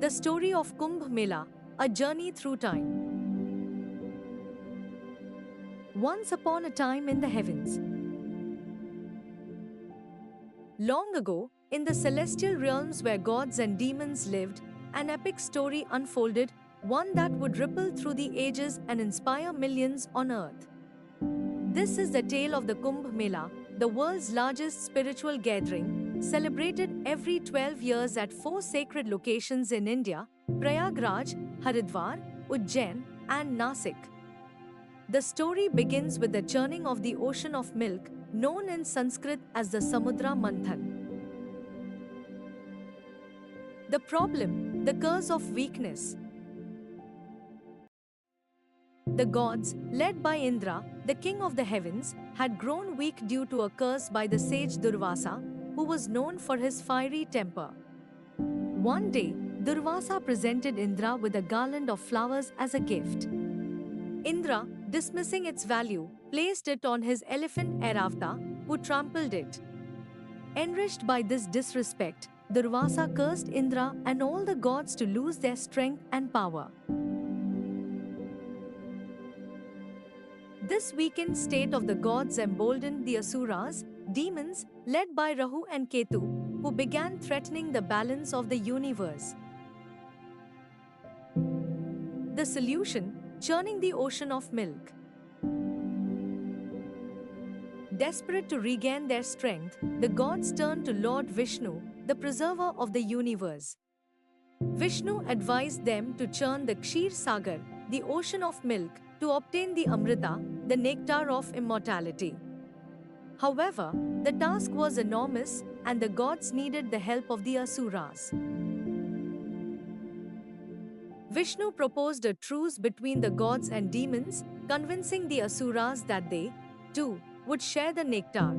The story of Kumbh Mela, a journey through time. Once upon a time in the heavens, long ago, in the celestial realms where gods and demons lived, an epic story unfolded, one that would ripple through the ages and inspire millions on earth. This is the tale of the Kumbh Mela, the world's largest spiritual gathering, celebrated every 12 years at four sacred locations in India: Prayagraj, Haridwar, Ujjain, and Nasik. The story begins with the churning of the ocean of milk, known in Sanskrit as the Samudra Manthan. The problem, the curse of weakness. The gods, led by Indra, the king of the heavens, had grown weak due to a curse by the sage Durvasa, who was known for his fiery temper. One day, Durvasa presented Indra with a garland of flowers as a gift. Indra, dismissing its value, placed it on his elephant Airavata, who trampled it. Enraged by this disrespect, Durvasa cursed Indra and all the gods to lose their strength and power. This weakened state of the gods emboldened the Asuras, demons, led by Rahu and Ketu, who began threatening the balance of the universe. The solution: churning the ocean of milk. Desperate to regain their strength, the gods turned to Lord Vishnu, the preserver of the universe. Vishnu advised them to churn the Kshir Sagar, the ocean of milk, to obtain the Amrita, the nectar of immortality. However, the task was enormous, and the gods needed the help of the Asuras. Vishnu proposed a truce between the gods and demons, convincing the Asuras that they, too, would share the nectar.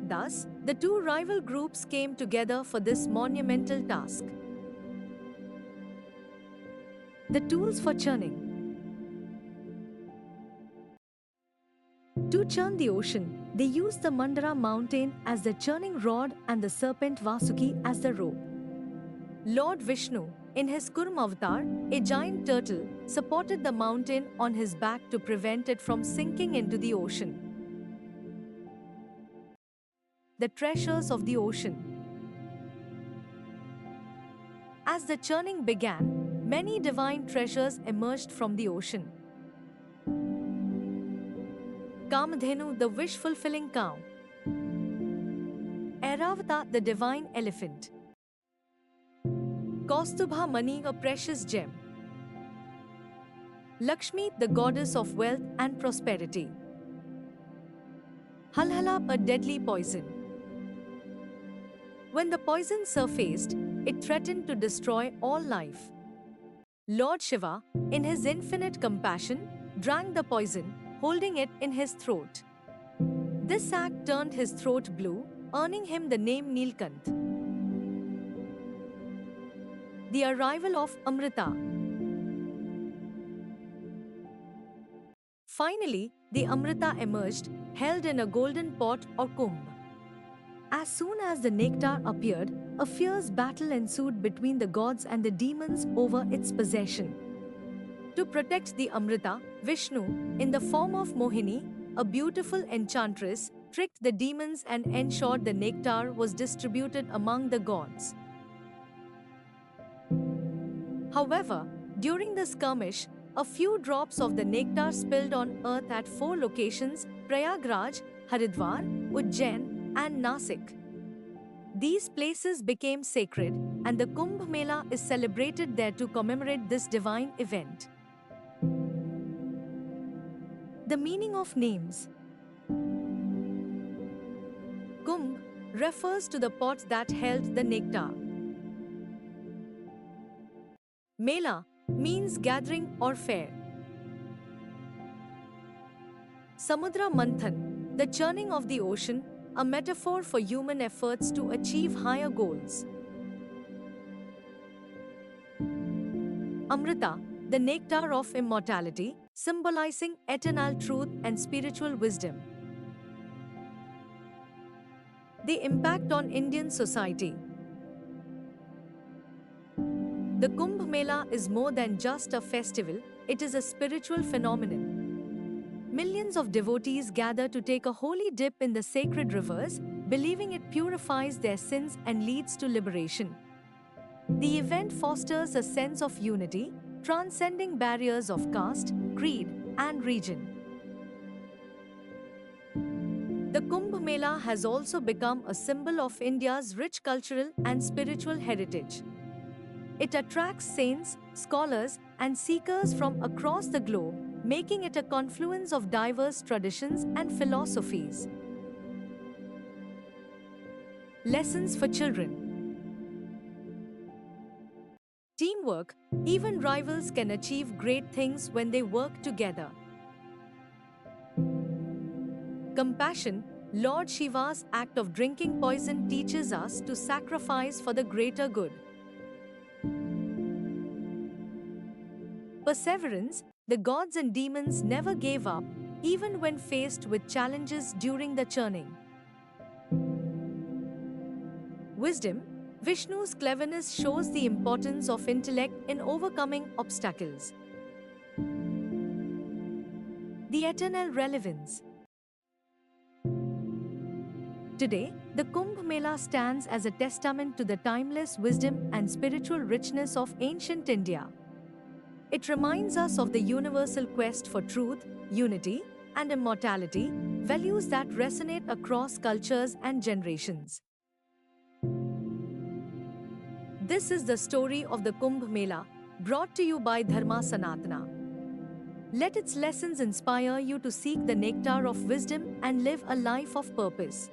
Thus, the two rival groups came together for this monumental task. The tools for churning. To churn the ocean, they used the Mandara mountain as the churning rod and the serpent Vasuki as the rope. Lord Vishnu, in his Kurm avatar, a giant turtle, supported the mountain on his back to prevent it from sinking into the ocean. The treasures of the ocean. As the churning began, many divine treasures emerged from the ocean. Kamadhenu, the wish-fulfilling cow. Airavata, the divine elephant. Kaustubha Mani, a precious gem. Lakshmi, the goddess of wealth and prosperity. Halhala, a deadly poison. When the poison surfaced, it threatened to destroy all life. Lord Shiva, in his infinite compassion, drank the poison, holding it in his throat. This act turned his throat blue, earning him the name Nilkanth. The arrival of Amrita. Finally, the Amrita emerged, held in a golden pot or kumbh. As soon as the nectar appeared, a fierce battle ensued between the gods and the demons over its possession. To protect the Amrita, Vishnu, in the form of Mohini, a beautiful enchantress, tricked the demons and ensured the nectar was distributed among the gods. However, during the skirmish, a few drops of the nectar spilled on earth at four locations: Prayagraj, Haridwar, Ujjain, and Nasik. These places became sacred, and the Kumbh Mela is celebrated there to commemorate this divine event. The meaning of names. Kumbh refers to the pot that held the nectar. Mela means gathering or fair. Samudra Manthan, the churning of the ocean, a metaphor for human efforts to achieve higher goals. Amrita, the nectar of immortality, symbolizing eternal truth and spiritual wisdom. The impact on Indian society. The Kumbh Mela is more than just a festival, it is a spiritual phenomenon. Millions of devotees gather to take a holy dip in the sacred rivers, believing it purifies their sins and leads to liberation. The event fosters a sense of unity, transcending barriers of caste, creed, and region. The Kumbh Mela has also become a symbol of India's rich cultural and spiritual heritage. It attracts saints, scholars, and seekers from across the globe, making it a confluence of diverse traditions and philosophies. Lessons for children. Teamwork. Even rivals can achieve great things when they work together. Compassion. Lord Shiva's act of drinking poison teaches us to sacrifice for the greater good. Perseverance. The gods and demons never gave up, even when faced with challenges during the churning. Wisdom. Vishnu's cleverness shows the importance of intellect in overcoming obstacles. The eternal relevance. Today, the Kumbh Mela stands as a testament to the timeless wisdom and spiritual richness of ancient India. It reminds us of the universal quest for truth, unity, and immortality, values that resonate across cultures and generations. This is the story of the Kumbh Mela, brought to you by Dharma Sanatana. Let its lessons inspire you to seek the nectar of wisdom and live a life of purpose.